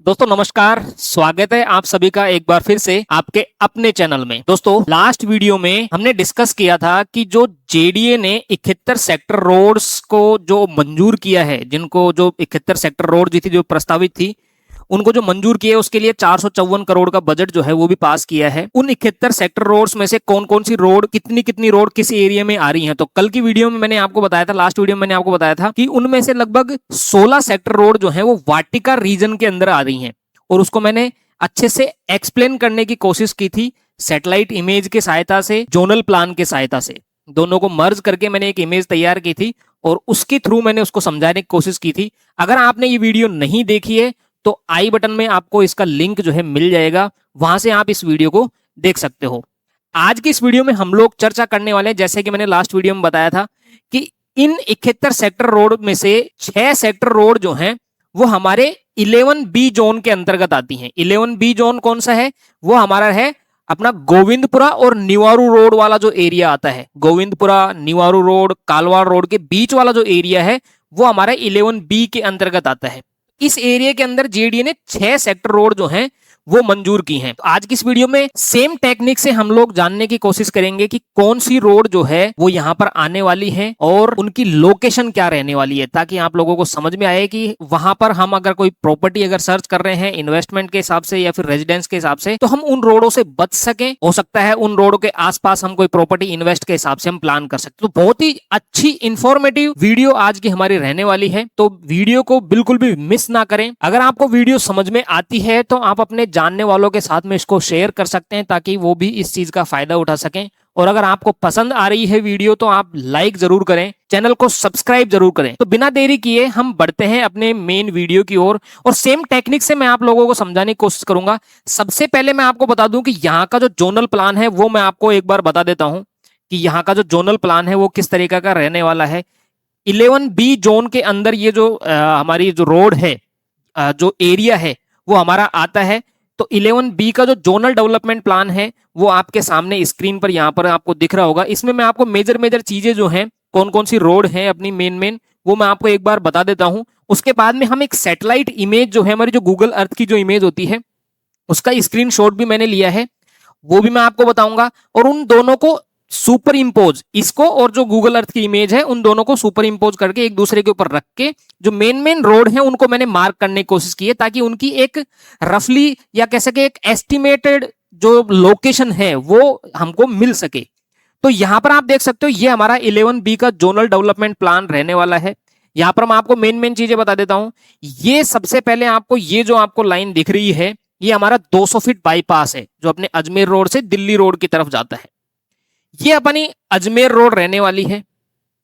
दोस्तों नमस्कार, स्वागत है आप सभी का एक बार फिर से आपके अपने चैनल में। दोस्तों लास्ट वीडियो में हमने डिस्कस किया था कि जो जेडीए ने 71 सेक्टर रोड्स को जो मंजूर किया है, जिनको जो 71 सेक्टर रोड जी थी जो प्रस्तावित थी उनको जो मंजूर किया है, उसके लिए 454 करोड़ का बजट जो है वो भी पास किया है। उन 71 सेक्टर रोड्स में से कौन कौन सी रोड, कितनी कितनी रोड किस एरिया में आ रही हैं। तो कल की वीडियो में मैंने आपको बताया था, लास्ट वीडियो में मैंने आपको बताया था कि उनमें से लगभग 16 सेक्टर रोड जो है वो वाटिका रीजन के अंदर आ रही हैं, और उसको मैंने अच्छे से एक्सप्लेन करने की कोशिश की थी सैटेलाइट इमेज के सहायता से, जोनल प्लान के सहायता से। दोनों को मर्ज करके मैंने एक इमेज तैयार की थी और उसके थ्रू मैंने उसको समझाने की कोशिश की थी। अगर आपने ये वीडियो नहीं देखी है तो आई बटन में आपको इसका लिंक जो है मिल जाएगा, वहां से आप इस वीडियो को देख सकते हो। आज की इस वीडियो में हम लोग चर्चा करने वाले हैं, जैसे कि मैंने लास्ट वीडियो में बताया था कि इन 71 सेक्टर रोड में से 6 सेक्टर रोड जो हैं वो हमारे 11B जोन के अंतर्गत आती हैं। 11B जोन कौन सा है? वो हमारा है अपना गोविंदपुरा और निवारू रोड वाला जो एरिया आता है, गोविंदपुरा निवारू रोड कालवाड़ रोड के बीच वाला जो एरिया है वो हमारा 11B के अंतर्गत आता है। इस एरिया के अंदर जेडीए ने 6 सेक्टर रोड जो हैं वो मंजूर की हैं। तो आज की इस वीडियो में सेम टेक्निक से हम लोग जानने की कोशिश करेंगे कि कौन सी रोड जो है वो यहाँ पर आने वाली है और उनकी लोकेशन क्या रहने वाली है, ताकि आप लोगों को समझ में आए कि वहां पर हम अगर कोई प्रॉपर्टी अगर सर्च कर रहे हैं इन्वेस्टमेंट के हिसाब से या फिर रेजिडेंस के हिसाब से, तो हम उन रोडों से बच सके। हो सकता है उन रोडों के आसपास हम कोई प्रॉपर्टी इन्वेस्ट के हिसाब से हम प्लान कर सकते। तो बहुत ही अच्छी इंफॉर्मेटिव वीडियो आज की हमारी रहने वाली है, तो वीडियो को बिल्कुल भी मिस ना करें। अगर आपको वीडियो समझ में आती है तो आप अपने जानने वालों के साथ में इसको शेयर कर सकते हैं, ताकि वो भी इस चीज का फायदा उठा सकें। और अगर आपको पसंद आ रही है वीडियो तो आप लाइक जरूर करें, चैनल को सब्सक्राइब जरूर करें। तो बिना देरी किए हम बढ़ते हैं अपने मेन वीडियो की ओर, और सेम टेक्निक से मैं आप लोगों को समझाने की कोशिश करूंगा। सबसे पहले मैं आपको बता दूं कि यहाँ का जो जोनल प्लान है वो मैं आपको एक बार बता देता हूं कि यहाँ का जो जोनल प्लान है वो किस तरीके का रहने वाला है। 11B जोन के अंदर ये जो हमारी जो रोड है, जो एरिया है वो हमारा आता है। तो 11B का जो जोनल डेवलपमेंट प्लान है वो आपके सामने स्क्रीन पर यहाँ पर आपको दिख रहा होगा। इसमें मैं आपको मेजर चीजें जो हैं, कौन कौन सी रोड है अपनी मेन वो मैं आपको एक बार बता देता हूं। उसके बाद में हम एक सैटेलाइट इमेज जो है, हमारी जो गूगल अर्थ की जो इमेज होती है उसका स्क्रीनशॉट भी मैंने लिया है, वो भी मैं आपको बताऊंगा। और उन दोनों को सुपर इम्पोज, इसको और जो गूगल अर्थ की इमेज है उन दोनों को सुपर इम्पोज करके एक दूसरे के ऊपर रख के जो मेन रोड है उनको मैंने मार्क करने की कोशिश की है, ताकि उनकी एक रफली या कह सके एक एस्टिमेटेड जो लोकेशन है वो हमको मिल सके। तो यहां पर आप देख सकते हो ये हमारा 11B का जोनल डेवलपमेंट प्लान रहने वाला है। यहां पर मैं आपको मेन चीजें बता देता हूं। ये सबसे पहले आपको ये जो आपको लाइन दिख रही है ये हमारा 200 फीट बाईपास है जो अपने अजमेर रोड से दिल्ली रोड की तरफ जाता है। ये अपनी अजमेर रोड रहने वाली है।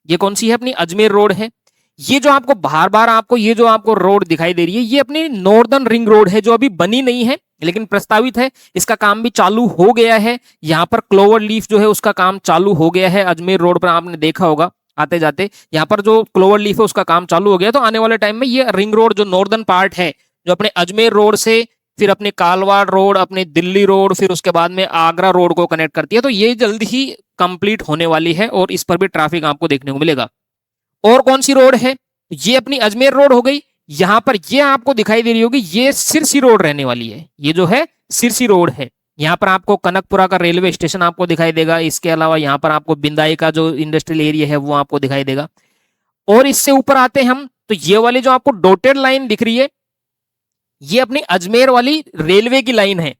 ये कौन सी है? अपनी अजमेर रोड है। ये जो आपको बार आपको ये जो आपको रोड दिखाई दे रही है ये अपनी नॉर्दर्न रिंग रोड है, जो अभी बनी नहीं है लेकिन प्रस्तावित है। इसका काम भी चालू हो गया है। यहाँ पर क्लोवर लीफ जो है उसका काम चालू हो गया है। अजमेर रोड पर आपने देखा होगा आते जाते, यहाँ पर जो क्लोवर लीफ है उसका काम चालू हो गया। तो आने वाले टाइम में ये रिंग रोड जो नॉर्दर्न पार्ट है, जो अपने अजमेर रोड से फिर अपने कालवाड़ रोड, अपने दिल्ली रोड, फिर उसके बाद में आगरा रोड को कनेक्ट करती है, तो ये जल्दी ही कंप्लीट होने वाली है और इस पर भी ट्रैफिक आपको देखने को मिलेगा। और कौन सी रोड है? ये अपनी अजमेर रोड हो गई। यहां पर ये आपको दिखाई दे रही होगी ये सिरसी रोड रहने वाली है। ये जो है सिरसी रोड है। यहाँ पर आपको कनकपुरा का रेलवे स्टेशन आपको दिखाई देगा। इसके अलावा यहाँ पर आपको बिंदाई का जो इंडस्ट्रियल एरिया है वो आपको दिखाई देगा। और इससे ऊपर आते हैं हम, तो ये वाली जो आपको डॉटेड लाइन दिख रही है ये अपनी अजमेर वाली रेलवे की लाइन है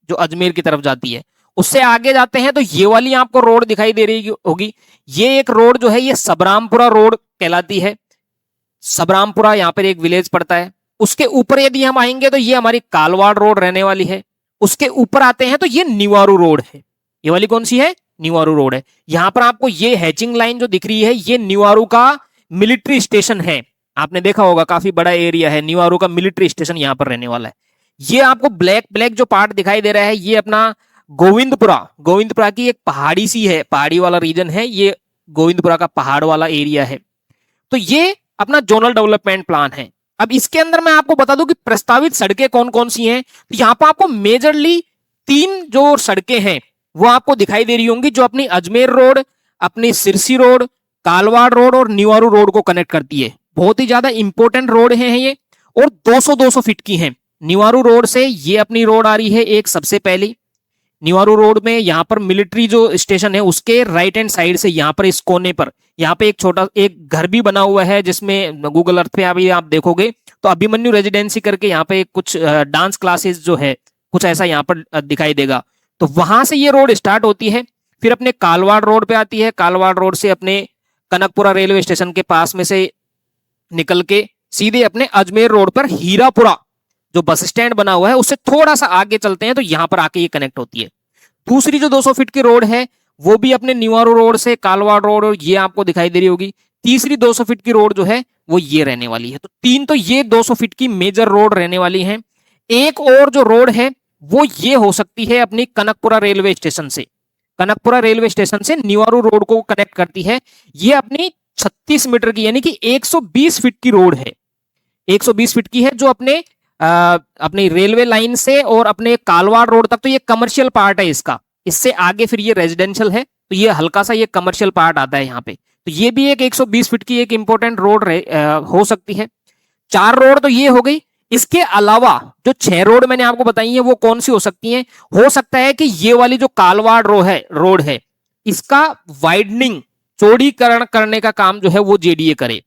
जो अजमेर की तरफ जाती है। उससे आगे जाते हैं तो ये वाली आपको रोड दिखाई दे रही होगी। ये एक रोड जो है ये सबरामपुरा रोड कहलाती है। सबरामपुरा यहाँ पर एक विलेज पड़ता है। उसके ऊपर यदि हम आएंगे तो ये हमारी कालवाड़ रोड रहने वाली है। उसके ऊपर आते हैं तो ये निवारू रोड है। ये वाली कौन सी है? निवारू रोड है। यहां पर आपको ये हैचिंग लाइन जो दिख रही है ये निवारू का मिलिट्री स्टेशन है। आपने देखा होगा काफी बड़ा एरिया है, निवारू का मिलिट्री स्टेशन यहाँ पर रहने वाला है। ये आपको ब्लैक जो पार्ट दिखाई दे रहा है ये अपना गोविंदपुरा की एक पहाड़ी सी है, पहाड़ी वाला रीजन है ये, गोविंदपुरा का पहाड़ वाला एरिया है। तो ये अपना जोनल डेवलपमेंट प्लान है। अब इसके अंदर मैं आपको बता दूं कि प्रस्तावित सड़कें कौन कौन सी हैं। तो यहाँ पर आपको मेजरली 3 जो सड़कें हैं वो आपको दिखाई दे रही होंगी, जो अपनी अजमेर रोड, अपनी सिरसी रोड, कालवाड़ रोड और निवारू रोड को कनेक्ट करती है। बहुत ही ज्यादा इंपॉर्टेंट रोड है ये, और 200 फीट की हैं। निवारू रोड से ये अपनी रोड आ रही है एक सबसे पहली। निवारू रोड में यहाँ पर मिलिट्री जो स्टेशन है उसके राइट हैंड साइड से यहाँ पर इस कोने पर यहाँ पे एक छोटा एक घर भी बना हुआ है, जिसमें गूगल अर्थ पे अभी आप देखोगे तो अभिमन्यु रेजिडेंसी करके यहाँ पे कुछ डांस क्लासेस जो है कुछ ऐसा यहाँ पर दिखाई देगा। तो वहां से ये रोड स्टार्ट होती है, फिर अपने कालवाड़ रोड पे आती है। कालवाड़ रोड से अपने कनकपुरा रेलवे स्टेशन के पास में से निकल के सीधे अपने अजमेर रोड पर हीरापुरा जो बस स्टैंड बना हुआ है उससे थोड़ा सा आगे चलते हैं तो यहां पर आके ये कनेक्ट होती है। दूसरी जो 200 फीट की रोड है वो भी अपने निवारू रोड से कालवाड़ रोड और ये आपको दिखाई दे रही होगी। तीसरी 200 फीट की रोड जो है वो ये रहने वाली है। तो तीन तो ये 200 फीट की मेजर रोड रहने वाली है। एक और जो रोड है वो ये हो सकती है अपनी कनकपुरा रेलवे स्टेशन से, कनकपुरा रेलवे स्टेशन से निवारू रोड को कनेक्ट करती है। ये अपनी 36 मीटर की यानी कि 120 फीट की रोड है, 120 फीट की है जो अपने अपनी रेलवे लाइन से और अपने कालवाड़ रोड तक तो ये कमर्शियल पार्ट है इसका। इससे आगे फिर ये रेजिडेंशियल है तो ये हल्का सा ये कमर्शियल पार्ट आता है यहाँ पे। तो ये भी एक 120 फीट की एक इंपॉर्टेंट रोड हो सकती है। 4 रोड तो ये हो गई। इसके अलावा जो 6 रोड मैंने आपको बताई है वो कौन सी हो सकती हैं? हो सकता है कि ये वाली जो कालवाड़ रोड है इसका वाइडनिंग चौड़ीकरण करने का काम जो है वो जेडीए करे,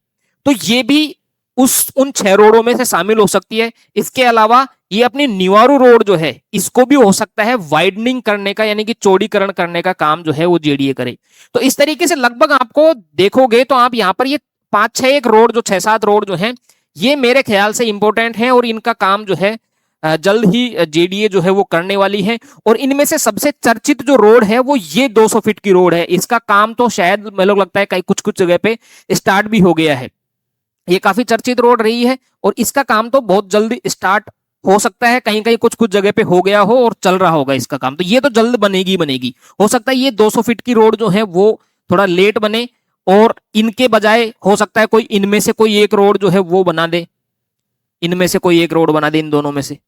तो ये भी उन 6 रोडों में से शामिल हो सकती है। इसके अलावा ये अपनी निवारू रोड जो है इसको भी हो सकता है वाइडनिंग करने का यानी कि चौड़ीकरण करने का काम जो है वो जेडीए करे। तो इस तरीके से लगभग आपको देखोगे तो आप यहाँ पर ये 5-6 एक रोड जो 6-7 रोड जो है ये मेरे ख्याल से इंपॉर्टेंट है और इनका काम जो है जल्द ही जेडीए जो है वो करने वाली है। और इनमें से सबसे चर्चित जो रोड है वो ये 200 फीट की रोड है। इसका काम तो शायद मेरे को लगता है कहीं कुछ जगह पे स्टार्ट भी हो गया है। ये काफी चर्चित रोड रही है और इसका काम तो बहुत जल्दी स्टार्ट हो सकता है, कहीं कहीं कुछ जगह पे हो गया हो और चल रहा होगा इसका काम। तो ये तो जल्द बनेगी। हो सकता है ये 200 फीट की रोड जो है वो थोड़ा लेट बने और इनके बजाय हो सकता है कोई इनमें से कोई एक रोड जो है वो बना दे, इनमें से कोई एक रोड बना दे इन दोनों में से।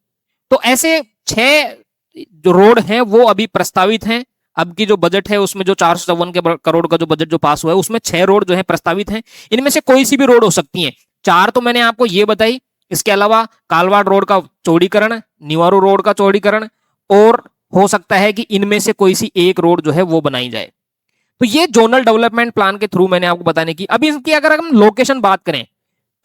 तो ऐसे 6 जो रोड हैं वो अभी प्रस्तावित हैं। अब की जो बजट है उसमें जो 454 करोड़ का जो बजट जो पास हुआ है उसमें 6 रोड जो है प्रस्तावित हैं। इनमें से कोई सी भी रोड हो सकती है। 4 तो मैंने आपको ये बताई, इसके अलावा कालवाड़ रोड का चौड़ीकरण, निवारू रोड का चौड़ीकरण और हो सकता है कि इनमें से कोई सी एक रोड जो है वो बनाई जाए। तो ये जोनल डेवलपमेंट प्लान के थ्रू मैंने आपको बताने की। अभी इसकी अगर हम लोकेशन बात करें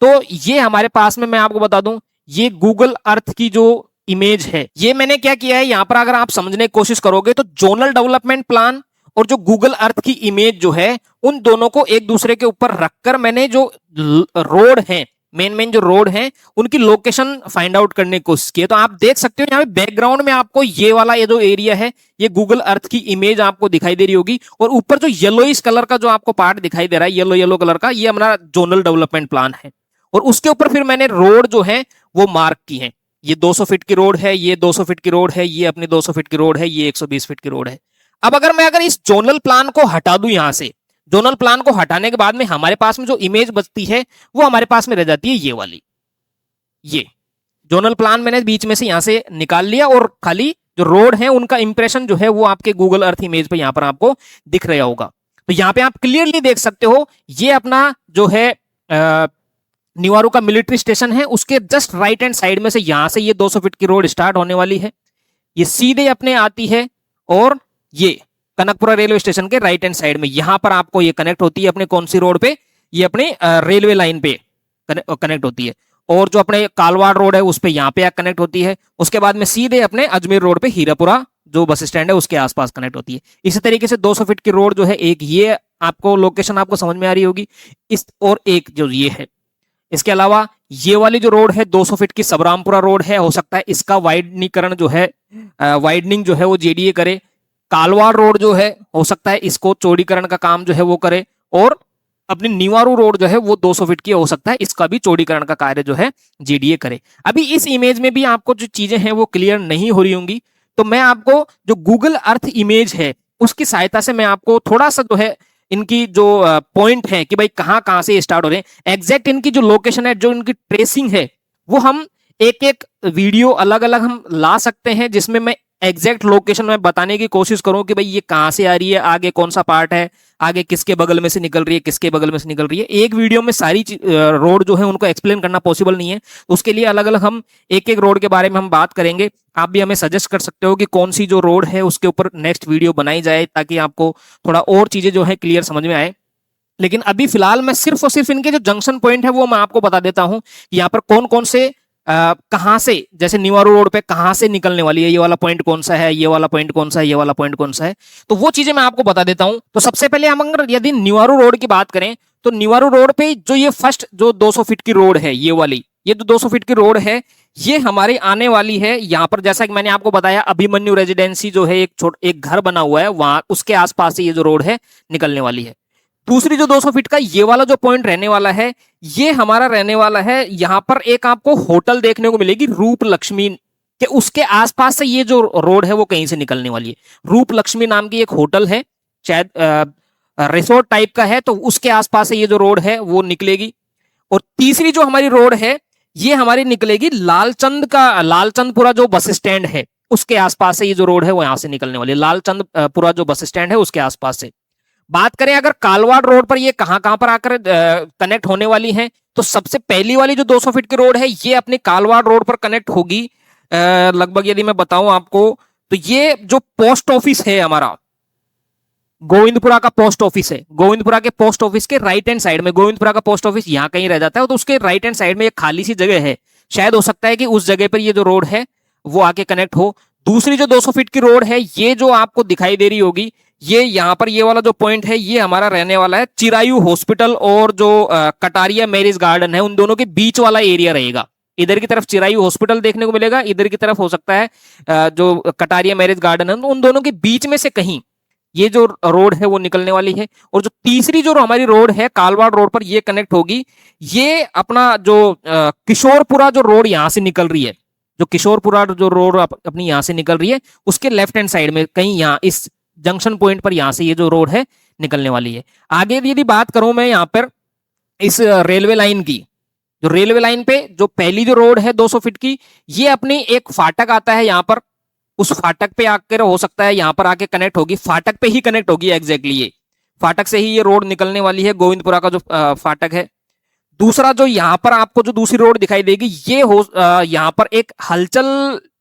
तो ये हमारे पास में मैं आपको बता दूं ये गूगल अर्थ की जो इमेज है ये मैंने क्या किया है यहाँ पर अगर आप समझने की कोशिश करोगे तो जोनल डेवलपमेंट प्लान और जो गूगल अर्थ की इमेज जो है उन दोनों को एक दूसरे के ऊपर रखकर मैंने जो रोड है मेन जो रोड है उनकी लोकेशन फाइंड आउट करने की कोशिश की है। तो आप देख सकते हो यहाँ पे बैकग्राउंड में आपको ये वाला ये जो एरिया है ये गूगल अर्थ की इमेज आपको दिखाई दे रही होगी और ऊपर जो येलोइश कलर का जो आपको पार्ट दिखाई दे रहा है येलो कलर का ये हमारा जोनल डेवलपमेंट प्लान है। और उसके ऊपर फिर मैंने रोड जो है वो मार्क की है। ये 200 फीट की रोड है, ये 200 फीट की रोड है, ये अपनी 200 फीट की रोड है, ये 120 फीट की रोड है। अब अगर इस जोनल प्लान को हटा दूं यहां से, जोनल प्लान को हटाने के बाद में हमारे पास में जो इमेज बचती है वो हमारे पास में रह जाती है ये वाली। ये जोनल प्लान मैंने बीच में से यहां से निकाल लिया और खाली जो रोड है उनका इंप्रेशन जो है वो आपके गूगल अर्थ इमेज पे यहां पर आपको दिख रहा होगा। तो यहां पे आप क्लियरली देख सकते हो ये अपना जो है निवारू का मिलिट्री स्टेशन है उसके जस्ट राइट हैंड साइड में से यहां से ये 200 फीट की रोड स्टार्ट होने वाली है। ये सीधे अपने आती है और ये कनकपुरा रेलवे स्टेशन के राइट हैंड साइड में यहां पर आपको ये कनेक्ट होती है अपने कौन सी रोड पे, ये अपने रेलवे लाइन पे कनेक्ट होती है। और जो अपने कालवाड़ रोड है उस पे यहाँ पे कनेक्ट होती है। उसके बाद में सीधे अपने अजमेर रोड पे हीरापुरा जो बस स्टैंड है उसके आसपास कनेक्ट होती है। इसी तरीके से 200 फीट की रोड जो है एक ये आपको लोकेशन आपको समझ में आ रही होगी इस, और एक जो ये है। इसके अलावा ये वाली जो रोड है 200 फीट की सबरामपुरा रोड है, हो सकता है इसका वाइडनीकरण जो है वाइडनिंग जो है वो जेडीए करे। कालवाड़ रोड जो है हो सकता है इसको चौड़ीकरण का काम जो है वो करे और अपनी निवारू रोड जो है वो 200 फीट की हो सकता है इसका भी चौड़ीकरण का कार्य जो है जेडीए करे। अभी इस इमेज में भी आपको जो चीजें हैं वो क्लियर नहीं हो रही होंगी तो मैं आपको जो गूगल अर्थ इमेज है उसकी सहायता से मैं आपको थोड़ा सा जो है इनकी जो पॉइंट है कि भाई कहां से स्टार्ट हो रहे हैं, एग्जैक्ट इनकी जो लोकेशन है जो इनकी ट्रेसिंग है वो हम एक एक वीडियो अलग अलग हम ला सकते हैं जिसमें मैं एग्जैक्ट लोकेशन मैं बताने की कोशिश करूं कि भाई ये कहां से आ रही है, आगे कौन सा पार्ट है, आगे किसके बगल में से निकल रही है, किसके बगल में से निकल रही है, एक वीडियो में सारी रोड जो है उनको एक्सप्लेन करना पॉसिबल नहीं है। उसके लिए अलग अलग हम एक एक रोड के बारे में हम बात करेंगे। आप भी हमें सजेस्ट कर सकते हो कि कौन सी जो रोड है उसके ऊपर नेक्स्ट वीडियो बनाई जाए, ताकि आपको थोड़ा और चीजें जो है क्लियर समझ में आए। लेकिन अभी फिलहाल मैं सिर्फ और सिर्फ इनके जो जंक्शन पॉइंट है वो मैं आपको बता देता हूं कि यहाँ पर कौन कौन से कहां से, जैसे निवारू रोड पे कहां से निकलने वाली है, ये वाला पॉइंट कौन सा है, ये वाला पॉइंट कौन सा है, ये वाला पॉइंट कौन सा है, तो वो चीजें मैं आपको बता देता हूं। तो सबसे पहले हम अगर यदि निवारू रोड की बात करें तो निवारू रोड पे जो ये फर्स्ट जो 200 फीट की रोड है, ये वाली, ये जो 200 फीट की रोड है ये हमारी आने वाली है यहाँ पर। जैसा कि मैंने आपको बताया अभिमन्यु रेजिडेंसी जो है एक घर बना हुआ है वहां, उसके आसपास से ये जो रोड है निकलने वाली है। दूसरी जो 200 फीट का ये वाला जो पॉइंट रहने वाला है, ये हमारा रहने वाला है यहां पर एक आपको होटल देखने को मिलेगी रूप लक्ष्मी के, उसके आसपास से ये जो रोड है वो कहीं से निकलने वाली है। रूप लक्ष्मी नाम की एक होटल है, शायद रिसोर्ट टाइप का है, तो उसके आसपास से ये जो रोड है वो निकलेगी। और तीसरी जो हमारी रोड है ये हमारी निकलेगी लालचंदपुरा जो बस स्टैंड है उसके आसपास से ये जो रोड है वो यहां से निकलने वाली है। लालचंदपुरा जो बस स्टैंड है उसके आसपास से। बात करें अगर कालवाड़ रोड पर ये कहां कहां पर आकर कनेक्ट होने वाली है, तो सबसे पहली वाली जो 200 फीट की रोड है ये अपनी कालवाड़ रोड पर कनेक्ट होगी। लगभग यदि मैं बताऊं आपको तो ये जो पोस्ट ऑफिस है हमारा, गोविंदपुरा का पोस्ट ऑफिस है, गोविंदपुरा के पोस्ट ऑफिस के राइट हैंड साइड में, गोविंदपुरा का पोस्ट ऑफिस यहां कहीं रह जाता है तो उसके राइट हैंड साइड में एक खाली सी जगह है, शायद हो सकता है कि उस जगह पर ये जो रोड है वो आके कनेक्ट हो। दूसरी जो 200 फीट की रोड है ये जो आपको दिखाई दे रही होगी, ये यहाँ पर ये वाला जो पॉइंट है ये हमारा रहने वाला है चिरायू हॉस्पिटल और जो कटारिया मैरिज गार्डन है उन दोनों के बीच वाला एरिया रहेगा। इधर की तरफ चिरायू हॉस्पिटल देखने को मिलेगा, इधर की तरफ हो सकता है जो कटारिया मैरिज गार्डन है, उन दोनों के बीच में से कहीं ये जो रोड है वो निकलने वाली है। और जो तीसरी जो हमारी रोड है कालवाड़ रोड पर ये कनेक्ट होगी, ये अपना जो किशोरपुरा जो रोड यहाँ से निकल रही है, जो किशोरपुरा जो रोड अपनी यहाँ से निकल रही है उसके लेफ्ट हैंड साइड में कहीं यहाँ इस जंक्शन पॉइंट पर यहां से ये जो रोड है निकलने वाली है। आगे यदि बात करूं मैं यहाँ पर इस रेलवे लाइन की, जो रेलवे लाइन पे जो पहली जो रोड है 200 फीट की, ये अपनी एक फाटक आता है यहाँ पर, उस फाटक पे आकर हो सकता है यहाँ पर आके कनेक्ट होगी, फाटक पे ही कनेक्ट होगी एग्जैक्टली, ये फाटक से ही ये रोड निकलने वाली है, गोविंदपुरा का जो फाटक है। दूसरा जो यहाँ पर आपको जो दूसरी रोड दिखाई देगी ये यहाँ पर एक हलचल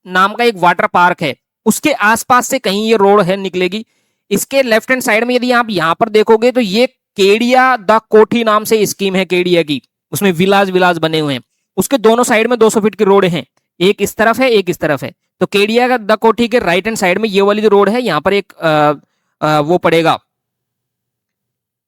नाम का एक वाटर पार्क है, उसके आसपास से कहीं ये रोड है निकलेगी। इसके लेफ्ट हैंड साइड में यदि आप यहां पर देखोगे तो ये केडिया द कोठी नाम से स्कीम है केडिया की, उसमें विलाज विलाज बने हुए हैं, उसके दोनों साइड में 200 फीट की रोड हैं, एक इस तरफ है एक इस तरफ है। तो केडिया का द कोठी के राइट हैंड साइड में ये वाली जो रोड है यहाँ पर एक वो पड़ेगा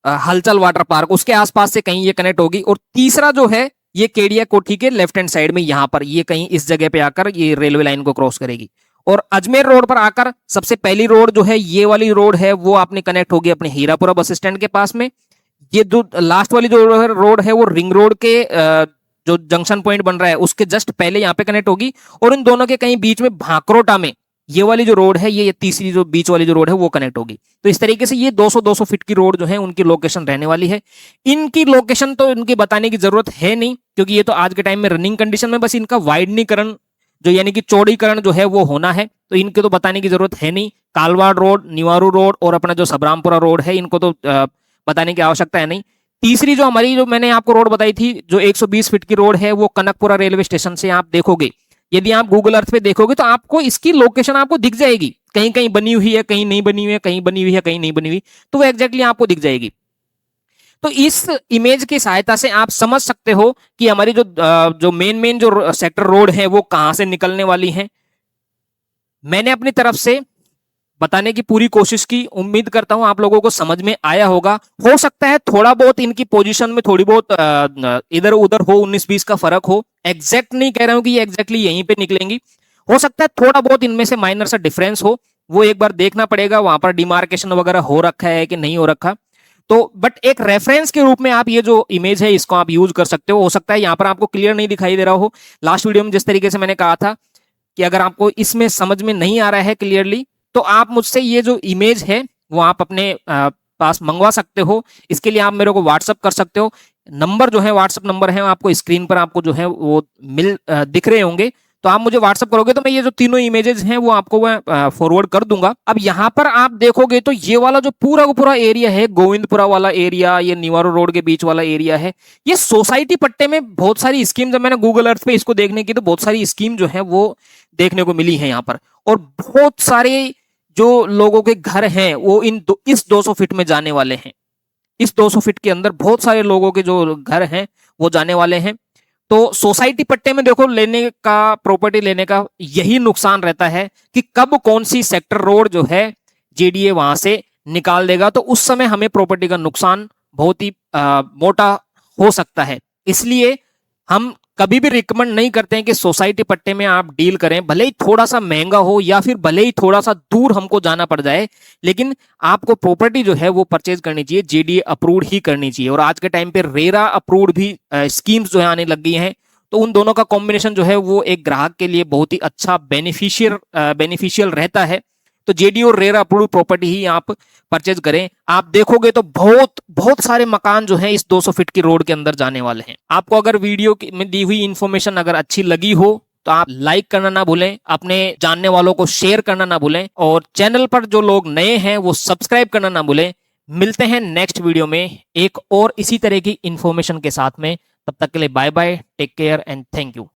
हलचल वाटर पार्क, उसके आसपास से कहीं ये कनेक्ट होगी। और तीसरा जो है ये केडिया कोठी के लेफ्ट हैंड साइड में यहाँ पर ये कहीं इस जगह पे आकर ये रेलवे लाइन को क्रॉस करेगी। और अजमेर रोड पर आकर सबसे पहली रोड जो है ये वाली रोड है वो आपने कनेक्ट होगी अपने हीरापुरा बस स्टैंड के पास में। ये जो लास्ट वाली जो रोड है वो रिंग रोड के जो जंक्शन पॉइंट बन रहा है उसके जस्ट पहले यहाँ पे कनेक्ट होगी। और इन दोनों के कहीं बीच में भाकरोटा में ये वाली जो रोड है, ये तीसरी जो बीच वाली जो रोड है वो कनेक्ट होगी। तो इस तरीके से ये 200 फीट की रोड जो है उनकी लोकेशन रहने वाली है। इनकी लोकेशन तो इनकी बताने की जरूरत है नहीं, क्योंकि ये तो आज के टाइम में रनिंग कंडीशन में, बस इनका वाइडनीकरण जो यानी कि चौड़ीकरण जो है वो होना है, तो इनके तो बताने की जरूरत है नहीं। कालवाड़ रोड, निवारू रोड और अपना जो सबरामपुरा रोड है इनको तो बताने की आवश्यकता है नहीं। तीसरी जो हमारी जो मैंने आपको रोड बताई थी जो 120 फीट की रोड है वो कनकपुरा रेलवे स्टेशन से आप देखोगे, यदि आप गूगल अर्थ पे देखोगे तो आपको इसकी लोकेशन आपको दिख जाएगी, कहीं कहीं बनी हुई है, कहीं नहीं बनी हुई है, कहीं बनी हुई है, कहीं नहीं बनी हुई, तो वो एग्जैक्टली आपको दिख जाएगी। तो इस इमेज की सहायता से आप समझ सकते हो कि हमारी जो मेन जो सेक्टर रोड है वो कहां से निकलने वाली है। मैंने अपनी तरफ से बताने की पूरी कोशिश की, उम्मीद करता हूं आप लोगों को समझ में आया होगा। हो सकता है थोड़ा बहुत इनकी पोजीशन में थोड़ी बहुत इधर उधर हो, 19-20 का फर्क हो, एग्जैक्ट नहीं कह रहा हूं कि ये एग्जैक्टली यहीं पे निकलेंगी, हो सकता है थोड़ा बहुत इनमें से माइनर सा डिफरेंस हो, वो एक बार देखना पड़ेगा वहां पर डिमार्केशन वगैरह हो रखा है कि नहीं हो रखा। तो बट एक रेफरेंस के रूप में आप ये जो इमेज है इसको आप यूज कर सकते हो सकता है यहाँ पर आपको क्लियर नहीं दिखाई दे रहा हो। लास्ट वीडियो में जिस तरीके से मैंने कहा था कि अगर आपको इसमें समझ में नहीं आ रहा है क्लियरली, तो आप मुझसे ये जो इमेज है वो आप अपने पास मंगवा सकते हो। इसके लिए आप मेरे को व्हाट्सअप कर सकते हो, नंबर जो है व्हाट्सअप नंबर है आपको स्क्रीन पर आपको जो है वो दिख रहे होंगे, तो आप मुझे व्हाट्सअप करोगे तो मैं ये जो तीनों इमेजेस हैं वो आपको मैं फॉरवर्ड कर दूंगा। अब यहाँ पर आप देखोगे तो ये वाला जो पूरा का पूरा एरिया है, गोविंदपुरा वाला एरिया, ये निवारो रोड के बीच वाला एरिया है, ये सोसाइटी पट्टे में बहुत सारी स्कीम, जब मैंने गूगल अर्थ पे इसको देखने की तो बहुत सारी स्कीम जो है वो देखने को मिली है यहाँ पर। और बहुत सारे जो लोगों के घर हैं वो इस 200 फीट में जाने वाले हैं। इस 200 फीट के अंदर बहुत सारे लोगों के जो घर हैं वो जाने वाले हैं। तो सोसाइटी पट्टे में देखो लेने का, प्रॉपर्टी लेने का यही नुकसान रहता है कि कब कौन सी सेक्टर रोड जो है जेडीए वहां से निकाल देगा, तो उस समय हमें प्रॉपर्टी का नुकसान बहुत ही मोटा हो सकता है। इसलिए हम कभी भी रिकमेंड नहीं करते हैं कि सोसाइटी पट्टे में आप डील करें, भले ही थोड़ा सा महंगा हो या फिर भले ही थोड़ा सा दूर हमको जाना पड़ जाए, लेकिन आपको प्रॉपर्टी जो है वो परचेज करनी चाहिए, जेडीए अप्रूव्ड ही करनी चाहिए। और आज के टाइम पे रेरा अप्रूव्ड भी स्कीम्स जो है आने लग गई हैं, तो उन दोनों का कॉम्बिनेशन जो है वो एक ग्राहक के लिए बहुत ही अच्छा बेनिफिशियल रहता है। तो जेडी और रेरा अप्रूव्ड प्रॉपर्टी ही आप परचेज करें। आप देखोगे तो बहुत बहुत सारे मकान जो हैं इस 200 फीट की रोड के अंदर जाने वाले हैं। आपको अगर वीडियो में दी हुई इंफॉर्मेशन अगर अच्छी लगी हो तो आप लाइक करना ना भूलें, अपने जानने वालों को शेयर करना ना भूलें, और चैनल पर जो लोग नए हैं वो सब्सक्राइब करना ना भूलें। मिलते हैं नेक्स्ट वीडियो में एक और इसी तरह की इंफॉर्मेशन के साथ में। तब तक के लिए bye bye, take care and thank you.